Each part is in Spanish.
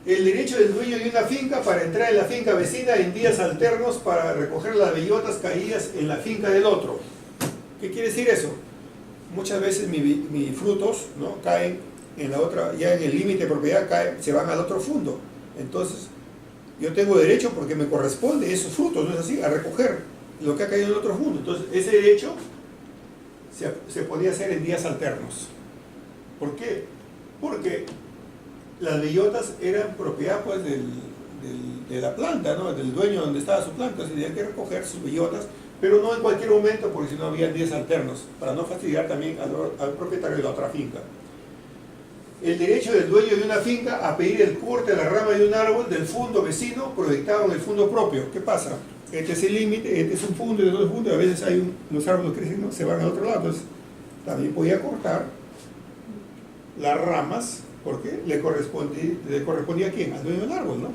El derecho del dueño de una finca para entrar en la finca vecina en días alternos para recoger las bellotas caídas en la finca del otro. ¿Qué quiere decir eso? Muchas veces mis frutos, ¿no?, caen en la otra, ya en el límite de propiedad, se van al otro fundo. Entonces, yo tengo derecho, porque me corresponde esos frutos, ¿no es así?, a recoger lo que ha caído en el otro fundo. Entonces, ese derecho se podía hacer en días alternos. ¿Por qué? Porque las bellotas eran propiedad, pues, de la planta, ¿no?, del dueño donde estaba su planta. Se tenía que recoger sus bellotas, pero no en cualquier momento, porque si no había días alternos, para no fastidiar también al propietario de la otra finca. El derecho del dueño de una finca a pedir el corte de la rama de un árbol del fundo vecino proyectado en el fundo propio. ¿Qué pasa? Este es el límite, este es un fundo y otro fundo, y a veces los árboles crecen, ¿no?, se van al otro lado. Entonces, también podía cortar las ramas, porque le correspondía ¿a quién? Al dueño del árbol, ¿no?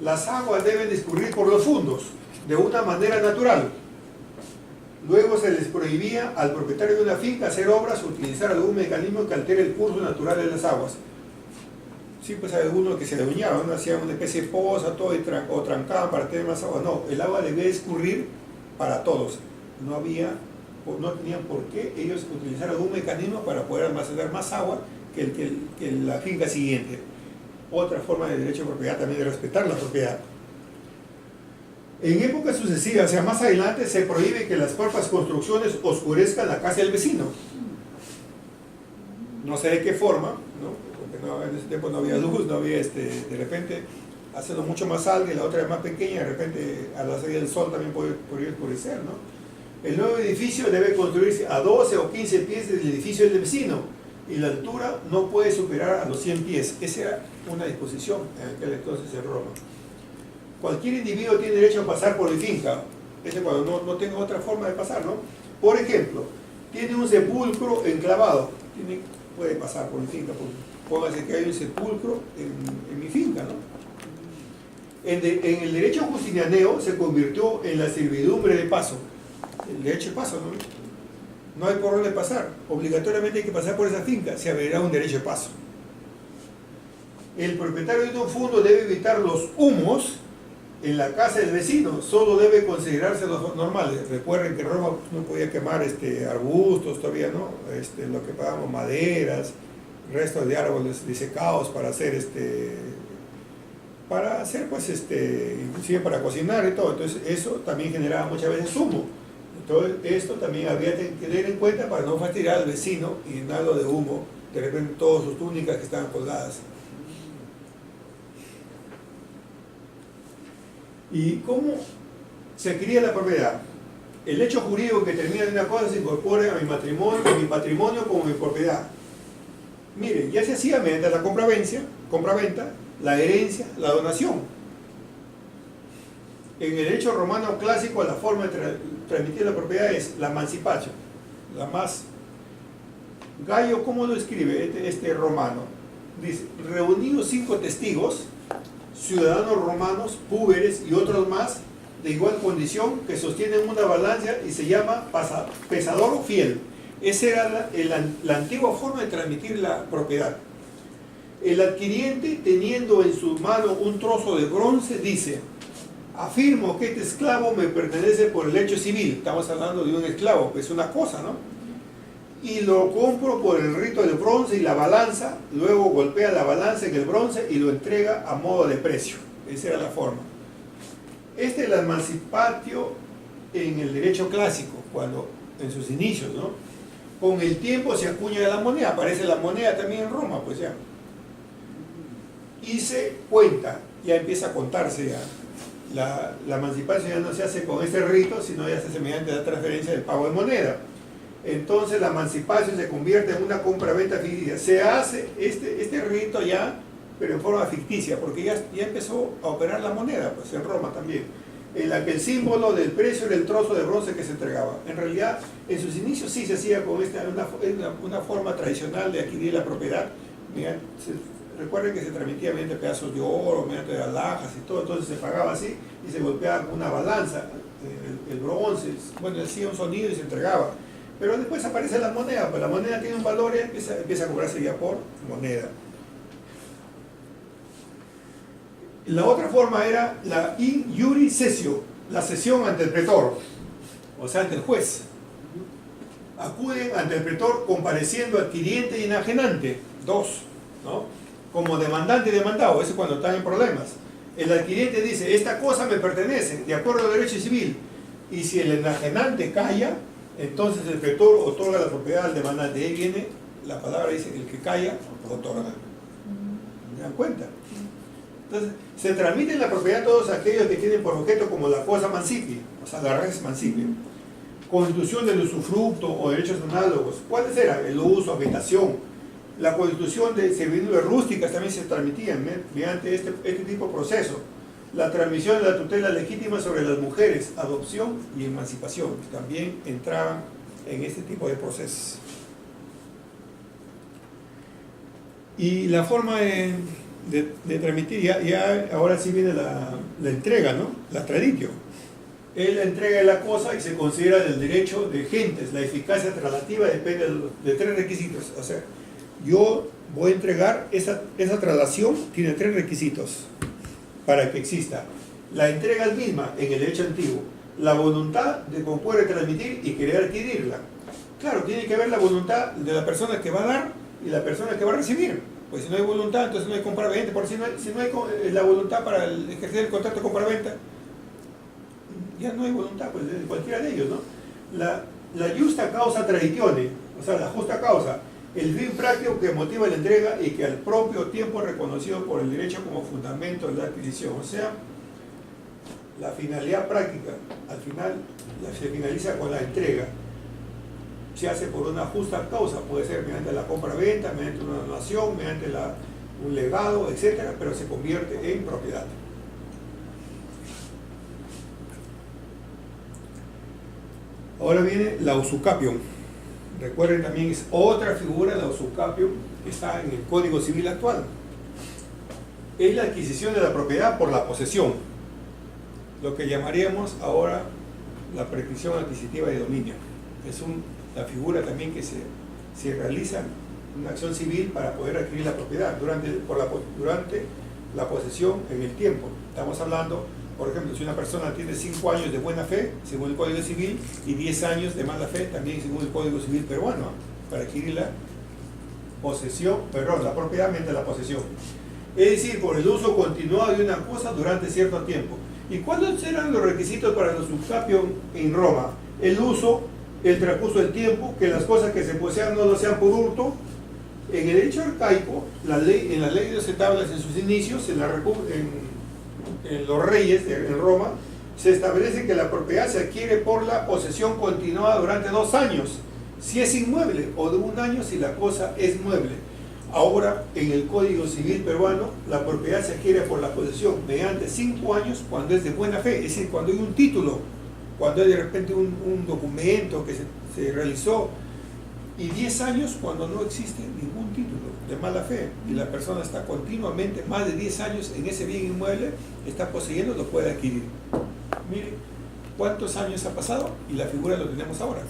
Las aguas deben discurrir por los fundos de una manera natural. Luego se les prohibía al propietario de una finca hacer obras o utilizar algún mecanismo que altere el curso natural de las aguas. Sí, pues hay algunos que se adueñaban, ¿no?, hacían una especie de poza, todo, o trancaban para tener más agua. No, el agua debía discurrir para todos. No tenían por qué ellos utilizar algún mecanismo para poder almacenar más agua que la finca siguiente. Otra forma de derecho de propiedad también, de respetar la propiedad. En épocas sucesivas, o sea, más adelante, se prohíbe que las propias construcciones oscurezcan la casa del vecino. No sé de qué forma, ¿no?, porque en ese tiempo no había luz, no había, de repente, hacerlo mucho más alto y la otra era más pequeña, de repente a la salida del sol también podría oscurecer, ¿no? El nuevo edificio debe construirse a 12 o 15 pies del edificio del vecino, y la altura no puede superar a los 100 pies. Esa era una disposición en aquel entonces en Roma. Cualquier individuo tiene derecho a pasar por mi finca. Ese cuando no tenga otra forma de pasar, ¿no? Por ejemplo, tiene un sepulcro enclavado, puede pasar por mi finca. Póngase que hay un sepulcro en mi finca, ¿no? En el derecho justinianeo se convirtió en la servidumbre de paso. El derecho de paso, ¿no? No hay por dónde pasar. Obligatoriamente hay que pasar por esa finca. Se abrirá un derecho de paso. El propietario de un fundo debe evitar los humos en la casa del vecino. Solo debe considerarse los normales. Recuerden que en Roma no podía quemar arbustos todavía, ¿no? Lo que pagamos, maderas, restos de árboles disecados para hacer pues inclusive para cocinar y todo. Entonces eso también generaba muchas veces humo. Entonces esto también habría que tener en cuenta para no fastidiar al vecino y llenarlo de humo, de repente todas sus túnicas que estaban colgadas. ¿Y cómo se cría la propiedad? El hecho jurídico que termina en una cosa se incorpora a mi patrimonio como mi propiedad. Miren, ya se hacía mediante la compra-venta, la herencia, la donación. En el derecho romano clásico, la forma de transmitir la propiedad es la emancipación. Gallo, ¿cómo lo escribe este romano? Dice: reunidos 5 testigos, ciudadanos romanos, púberes y otros más de igual condición, que sostienen una balanza y se llama pesador fiel. Esa era la antigua forma de transmitir la propiedad. El adquiriente, teniendo en su mano un trozo de bronce, dice: afirmo que este esclavo me pertenece por el hecho civil. Estamos hablando de un esclavo, que es una cosa, ¿no? Y lo compro por el rito del bronce y la balanza. Luego golpea la balanza en el bronce y lo entrega a modo de precio. Esa era la forma. Este es el emancipatio en el derecho clásico, cuando en sus inicios, ¿no? Con el tiempo se acuña la moneda, aparece la moneda también en Roma, pues ya. Y se cuenta, ya empieza a contarse ya. La emancipación ya no se hace con este rito, sino ya se hace mediante la transferencia del pago de moneda. Entonces la emancipación se convierte en una compra-venta ficticia. Se hace este rito ya, pero en forma ficticia, porque ya empezó a operar la moneda, pues en Roma también, en la que el símbolo del precio era el trozo de bronce que se entregaba. En realidad, en sus inicios sí se hacía con una forma tradicional de adquirir la propiedad. Recuerden que se transmitía mediante pedazos de oro, mediante alhajas y todo, entonces se pagaba así y se golpeaba con una balanza, el bronce, bueno, hacía un sonido y se entregaba. Pero después aparece la moneda, pues la moneda tiene un valor y empieza a cobrarse ya por moneda. La otra forma era la in iuri sessio, la sesión ante el pretor, o sea, ante el juez. Acuden ante el pretor compareciendo adquiriente y enajenante, dos, ¿no? Como demandante y demandado, eso es cuando están en problemas. El adquiriente dice, esta cosa me pertenece, de acuerdo al derecho civil, y si el enajenante calla, entonces el pretor otorga la propiedad al demandante. Ahí viene, la palabra dice, el que calla, otorga. ¿Me dan cuenta? Entonces, se transmiten la propiedad a todos aquellos que tienen por objeto como la cosa mancipi, o sea, la res mancipi, constitución del usufructo o derechos análogos. ¿Cuáles eran? El uso, habitación. La constitución de servidumbres rústicas también se transmitían mediante este tipo de proceso. La transmisión de la tutela legítima sobre las mujeres, adopción y emancipación, también entraban en este tipo de procesos. Y la forma de transmitir, ya ahora sí viene la entrega, ¿no? La traditio. Es la entrega de la cosa y se considera del derecho de gentes. La eficacia traslativa depende de tres requisitos. O sea, yo voy a entregar esa traslación, tiene tres requisitos para que exista. La entrega misma en el derecho antiguo, la voluntad de poder transmitir y querer adquirirla. Claro, tiene que haber la voluntad de la persona que va a dar y la persona que va a recibir. Pues si no hay voluntad, entonces no hay compra-venta. Porque si no hay la voluntad para ejercer el contrato de compra-venta, ya no hay voluntad, pues de cualquiera de ellos, ¿no? La justa causa traditione, o sea, la justa causa, el fin práctico que motiva la entrega y que al propio tiempo es reconocido por el derecho como fundamento de la adquisición. O sea, la finalidad práctica, al final, se finaliza con la entrega. Se hace por una justa causa, puede ser mediante la compra-venta, mediante una donación, mediante un legado, etcétera, pero se convierte en propiedad. Ahora viene la usucapión. Recuerden también, es otra figura, la usucapión, que está en el Código Civil actual. Es la adquisición de la propiedad por la posesión, lo que llamaríamos ahora la prescripción adquisitiva de dominio. Es la figura también que se realiza una acción civil para poder adquirir la propiedad durante la posesión en el tiempo. Estamos hablando, por ejemplo, si una persona tiene 5 años de buena fe, según el Código Civil, y 10 años de mala fe, también según el Código Civil peruano, para adquirir la propiedad mediante la posesión. Es decir, por el uso continuado de una cosa durante cierto tiempo. ¿Y cuáles eran los requisitos para la usucapión en Roma? El uso, el transcurso del tiempo, que las cosas que se posean no lo sean por hurto. En el derecho arcaico, en la ley de los tablas en sus inicios, en los reyes en Roma, se establece que la propiedad se adquiere por la posesión continuada durante 2 años, si es inmueble, o de 1 año si la cosa es mueble. Ahora, en el Código Civil peruano, la propiedad se adquiere por la posesión mediante 5 años cuando es de buena fe, es decir, cuando hay un título, cuando hay de repente un documento que se realizó, y 10 años cuando no existe ningún título de mala fe y la persona está continuamente más de 10 años en ese bien inmueble, está poseyendo, lo puede adquirir. Mire cuántos años ha pasado y la figura lo tenemos ahora.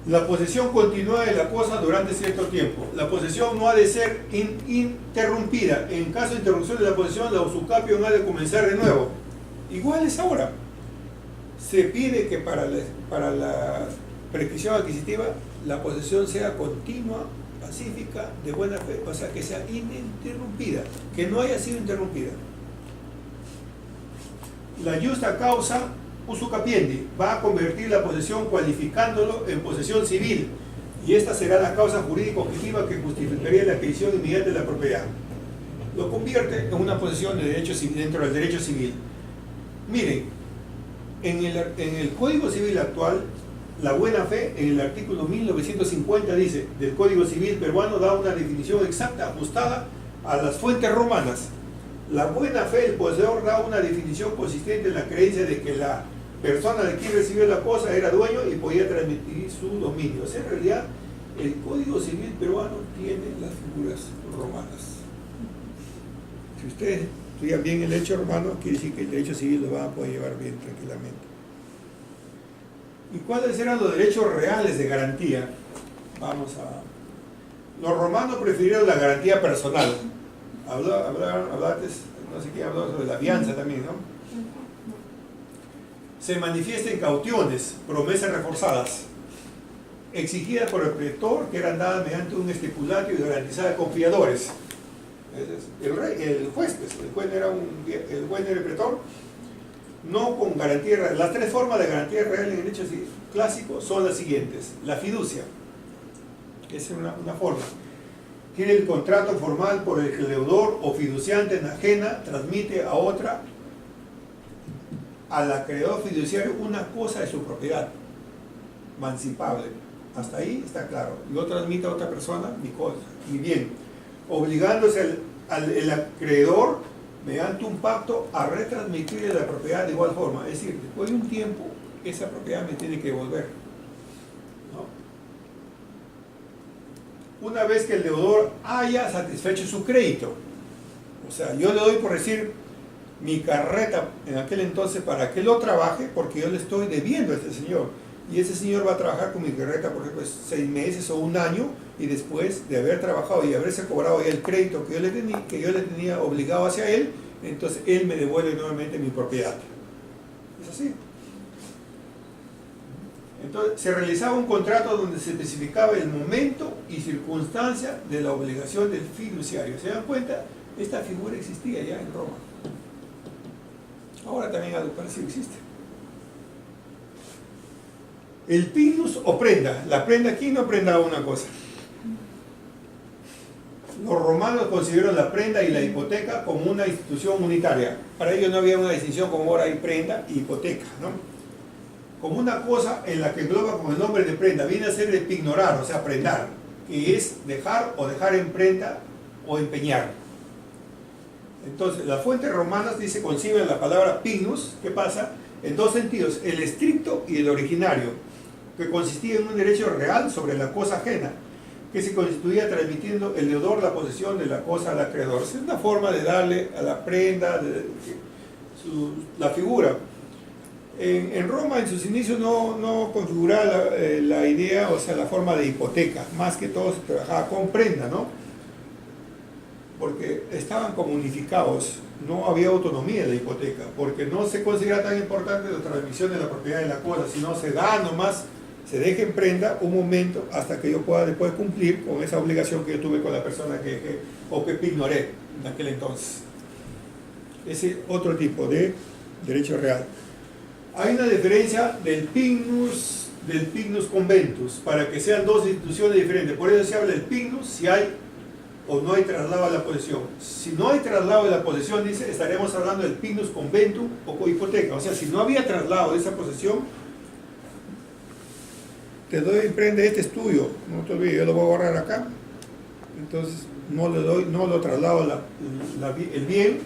La posesión continua de la cosa durante cierto tiempo. La posesión no ha de ser interrumpida. En caso de interrupción de la posesión, la usucapión ha de comenzar de nuevo. Igual es ahora. Se pide que para la prescripción adquisitiva la posesión sea continua, pacífica, de buena fe, o sea, que sea ininterrumpida, que no haya sido interrumpida. La justa causa usucapiendi va a convertir la posesión cualificándolo en posesión civil, y esta será la causa jurídica objetiva que justificaría la adquisición inmediata de la propiedad. Lo convierte en una posesión de derecho civil, dentro del derecho civil. Miren, en el Código Civil actual, la buena fe, en el artículo 1950 dice, del Código Civil peruano, da una definición exacta, ajustada a las fuentes romanas. La buena fe del poseedor da una definición consistente en la creencia de que la persona de quien recibió la cosa era dueño y podía transmitir su dominio. O sea, en realidad, el Código Civil peruano tiene las figuras romanas. Si ustedes estudian bien el derecho romano, quiere decir que el derecho civil lo van a poder llevar bien tranquilamente. ¿Y cuáles eran los derechos reales de garantía? Los romanos prefirieron la garantía personal, Hablaste, no sé quién habló sobre la fianza también, ¿no? Se manifiesta en cautiones, promesas reforzadas, exigidas por el pretor, que eran dadas mediante un estipulatorio y garantizadas con fiadores. El juez, pues, el juez era el pretor, no con garantía real. Las tres formas de garantía real en derecho clásico son las siguientes. La fiducia, que es una forma, que el contrato formal por el que el deudor o fiduciante ajena transmite a otra, al acreedor fiduciario, una cosa de su propiedad, mancipable. Hasta ahí está claro. Yo transmito a otra persona mi cosa, mi bien, obligándose el acreedor mediante un pacto a retransmitirle la propiedad de igual forma. Es decir, después de un tiempo, esa propiedad me tiene que devolver, ¿no? Una vez que el deudor haya satisfecho su crédito, o sea, yo le doy, por decir, mi carreta en aquel entonces para que lo trabaje, porque yo le estoy debiendo a este señor, y ese señor va a trabajar con mi carreta, por ejemplo, 6 meses o un año, y después de haber trabajado y haberse cobrado ya el crédito que yo le tenía obligado hacia él, entonces él me devuelve nuevamente mi propiedad. Es así. Entonces se realizaba un contrato donde se especificaba el momento y circunstancia de la obligación del fiduciario. ¿Se dan cuenta? Esta figura existía ya en Roma. Ahora también algo parecido existe. El pinus o prenda. La prenda, ¿quién no prendaba una cosa? Los romanos consideraron la prenda y la hipoteca como una institución unitaria. Para ellos no había una distinción como ahora hay prenda y hipoteca, ¿no? Como una cosa en la que engloba con el nombre de prenda. Viene a ser de pignorar, o sea, prendar, que es dejar o dejar en prenda o empeñar. Entonces, las fuentes romanas conciben la palabra pignus, ¿qué pasa? En dos sentidos, el estricto y el originario, que consistía en un derecho real sobre la cosa ajena, que se constituía transmitiendo el deudor la posesión de la cosa al acreedor. Es una forma de darle a la prenda la figura. En Roma, en sus inicios, no configuraba la idea, o sea, la forma de hipoteca. Más que todo se trabajaba con prenda, ¿no? Porque estaban como unificados, no había autonomía de la hipoteca, porque no se considera tan importante la transmisión de la propiedad de la cosa, sino se da nomás, se deja en prenda un momento hasta que yo pueda después cumplir con esa obligación que yo tuve con la persona que ignoré en aquel entonces. Ese otro tipo de derecho real. Hay una diferencia del pignus conventus, para que sean dos instituciones diferentes. Por eso se habla del pignus si hay o no hay traslado a la posesión. Si no hay traslado de la posesión, estaremos hablando del pignus conventum o hipoteca. O sea, si no había traslado de esa posesión, te doy en prenda, este es tuyo, no te olvides, yo lo voy a borrar acá. Entonces, no lo traslado el bien.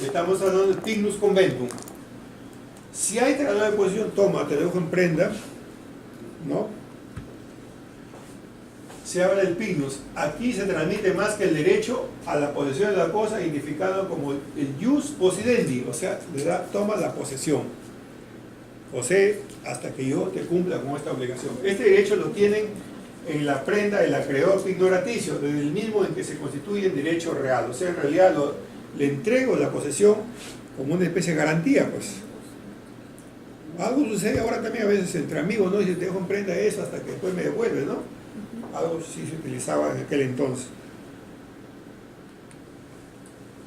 Estamos hablando del pignus conventum. Si hay traslado de posesión, toma, te dejo en prenda, ¿no? Se habla del pignus. Aquí se transmite más que el derecho a la posesión de la cosa, identificado como el ius possidendi, o sea, toma la posesión. Posee hasta que yo te cumpla con esta obligación. Este derecho lo tienen en la prenda del acreedor pignoraticio, desde el mismo en que se constituye en derecho real. O sea, en realidad le entrego la posesión como una especie de garantía, pues. Algo sucede ahora también a veces entre amigos, ¿no? Y te dejo en prenda eso hasta que después me devuelve, ¿no? Algo sí se utilizaba en aquel entonces.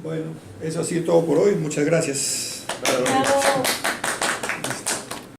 Bueno, eso ha sido todo por hoy. Muchas gracias. Bravo.